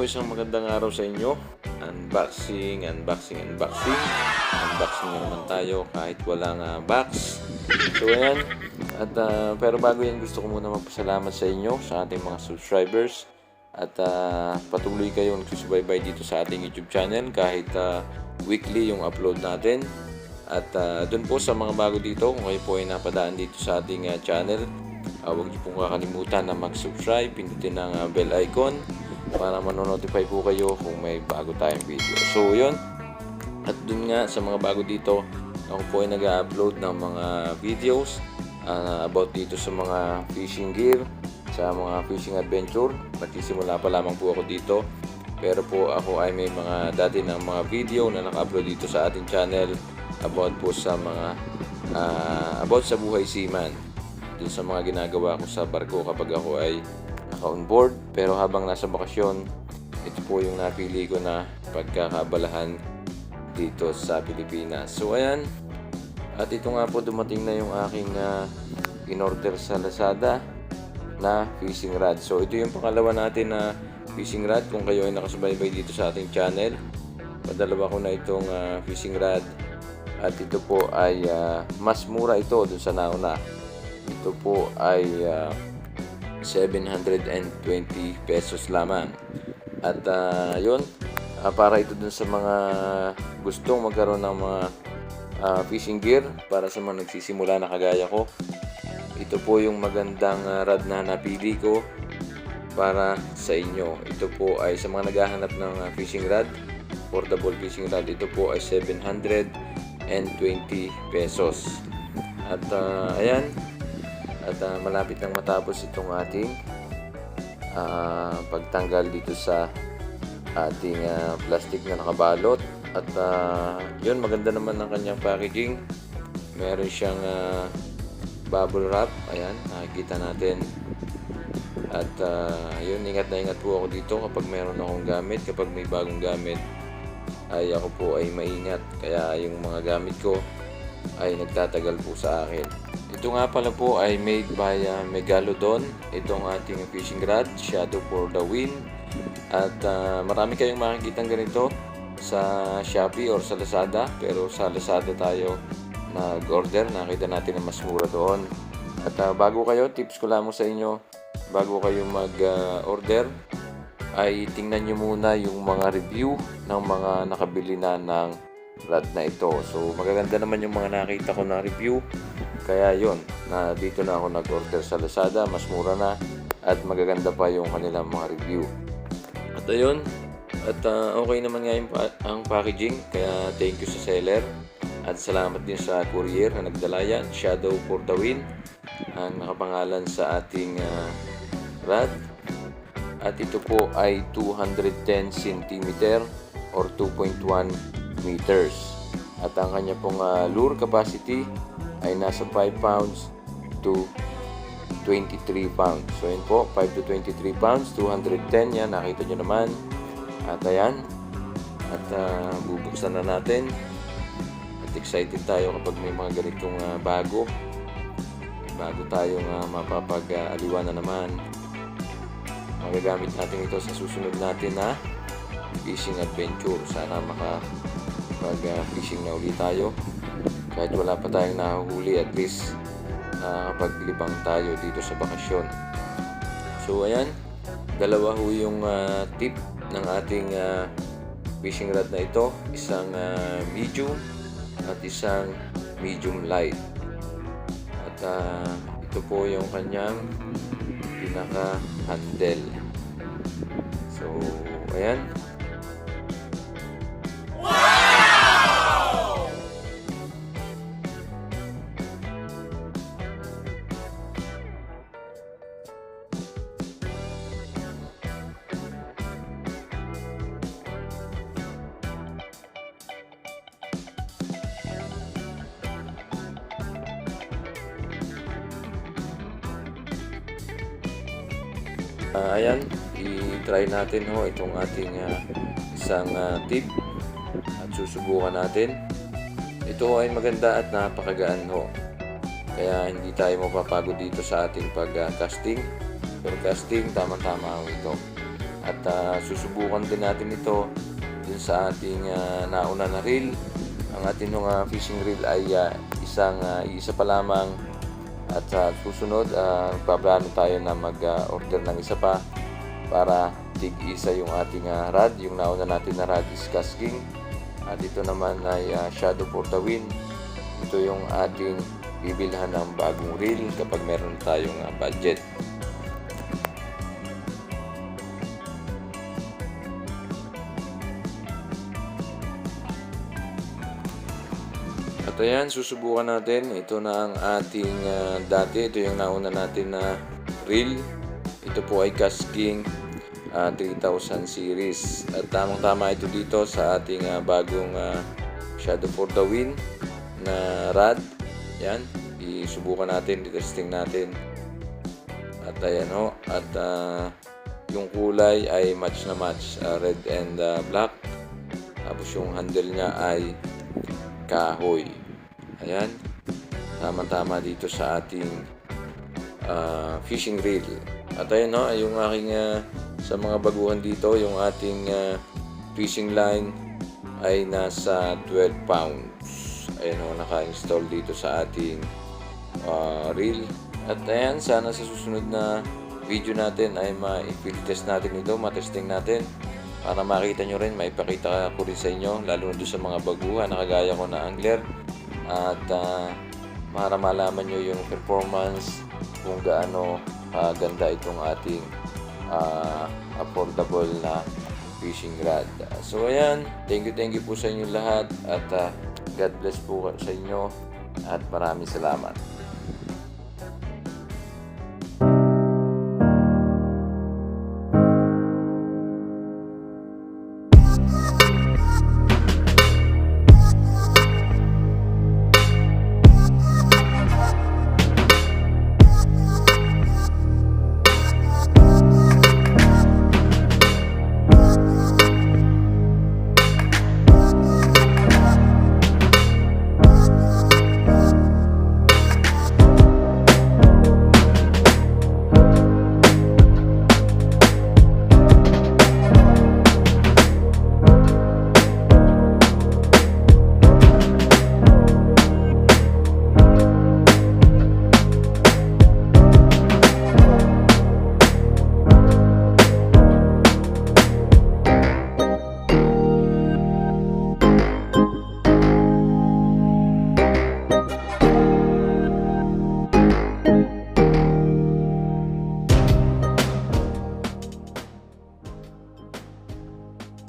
isang magandang araw sa inyo. Unboxing na naman tayo kahit walang box. So ayan, pero bago yan gusto ko muna magpasalamat sa inyo, sa ating mga subscribers. At patuloy kayong nagsusubaybay dito sa ating YouTube channel kahit weekly yung upload natin. At dun po sa mga bago dito, kung kayo po ay napadaan dito sa ating channel, huwag niyo pong kakalimutan na mag-subscribe, pindutin ang bell icon para manonotify po kayo kung may bago tayong video. So yun, at dun nga sa mga bago dito, ako po ay nag-upload ng mga videos about dito sa mga fishing gear, sa mga fishing adventure. Nagsisimula pa lamang po ako dito, pero po ako ay may mga dati ng mga video na naka-upload dito sa ating channel about po sa mga about sa buhay seaman, dun sa mga ginagawa ko sa barko kapag ako ay naka-on board. Pero habang nasa bakasyon, ito po yung napili ko na pagkakabalahan dito sa Pilipinas. So ayan, at ito nga po, dumating na yung aking in-order sa Lazada na fishing rod. So ito yung pangalawa natin na fishing rod. Kung kayo ay nakasubaybay dito sa ating channel, padalawa ko na itong fishing rod. At ito po ay mas mura ito dun sa nauna. Ito po ay 720 pesos lamang. At yun, para ito dun sa mga gustong magkaroon ng mga fishing gear para sa mga nagsisimula na kagaya ko. Ito po yung magandang rod na napili ko para sa inyo. Ito po ay sa mga naghahanap ng fishing rod, portable fishing rod. Ito po ay 720 pesos. At ayan, at malapit nang matapos itong ating pagtanggal dito sa ating plastic na nakabalot. At yun, maganda naman ang kanyang packaging. Meron siyang bubble wrap. Ayan, nakikita natin. At yun, ingat na ingat po ako dito kapag meron akong gamit. Kapag may bagong gamit ay ako po ay maingat. Kaya yung mga gamit ko ay nagtatagal po sa akin. Ito nga pala po ay made by Megalodon. Itong ating fishing rod, Shadow for the Wind. At marami kayong makikitang ganito sa Shopee or sa Lazada. Pero sa Lazada tayo nag-order. Nakita natin na mas mura doon. At bago kayo, tips ko lamang sa inyo, bago kayo mag-order, ay tingnan nyo muna yung mga review ng mga nakabili na ng rod na ito. So magaganda naman yung mga nakita ko na review. Kaya yun, dito na ako nag-order sa Lazada. Mas mura na at magaganda pa yung kanilang mga review. At ayun, at okay naman nga yung ang packaging. Kaya thank you sa seller. At salamat din sa courier na nagdala yan, Shadow for the Wind, ang nakapangalan sa ating rod. At ito po ay 210 cm or 2.1 meters. At ang kanya pong lure capacity ay nasa 5 pounds to 23 pounds. So yun po, 5 to 23 pounds, 210 yan, nakita nyo naman. At ayan, at bubuksan na natin. At excited tayo kapag may mga ganitong bago tayong mapapag-aliwan na naman. Magagamit natin ito sa susunod natin na fishing adventure. Sana makapag-fishing na ulit tayo. Kahit wala pa tayong nahuhuli, at least nakapaglibang tayo dito sa bakasyon. So ayan, dalawa ho yung tip ng ating fishing rod na ito. Isang medium at isang medium light. At ito po yung kanyang pinaka-handle. So ayan. Ayan, i-try natin ho itong ating isang tip at susubukan natin. Ito ay maganda at napakagaan ho. Kaya hindi tayo mapapagod dito sa ating pag-casting. For casting, tama-tama ho ito. At susubukan din natin ito dun sa ating nauna na reel. Ang ating fishing reel ay isa pa lamang. At sa susunod, paplano tayo na mag-order ng isa pa para tig-isa yung ating rod. Yung nauna natin na rod is Casking. At ito naman ay Shadow for the Win. Ito yung ating bibilhan ng bagong reel kapag meron tayong budget. At ayan, susubukan natin. Ito na ang ating dati. Ito yung nauna natin na reel. Ito po ay Casking 3000 series. At tamang-tama ito dito sa ating bagong Shadow for the Win na rod. Yan. Isubukan natin. Itesting natin. At ayan ho. At yung kulay ay match na match. Red and black. Tapos yung handle niya ay kahoy. Ayan, tama-tama dito sa ating fishing reel. At ayan no, yung aking sa mga baguhan dito, yung ating fishing line ay nasa 12 pounds. Ayan o, naka-install dito sa ating reel. At ayan, sana sa susunod na video natin ay ma-field test natin ito, ma-testing natin para makita nyo rin, maipakita ko rin sa inyo, lalo na doon sa mga baguhan na kagaya ko na angler. At para malaman nyo yung performance, kung gaano ganda itong ating affordable na fishing rod. So ayan, thank you po sa inyo lahat. At God bless po sa inyo. At maraming salamat.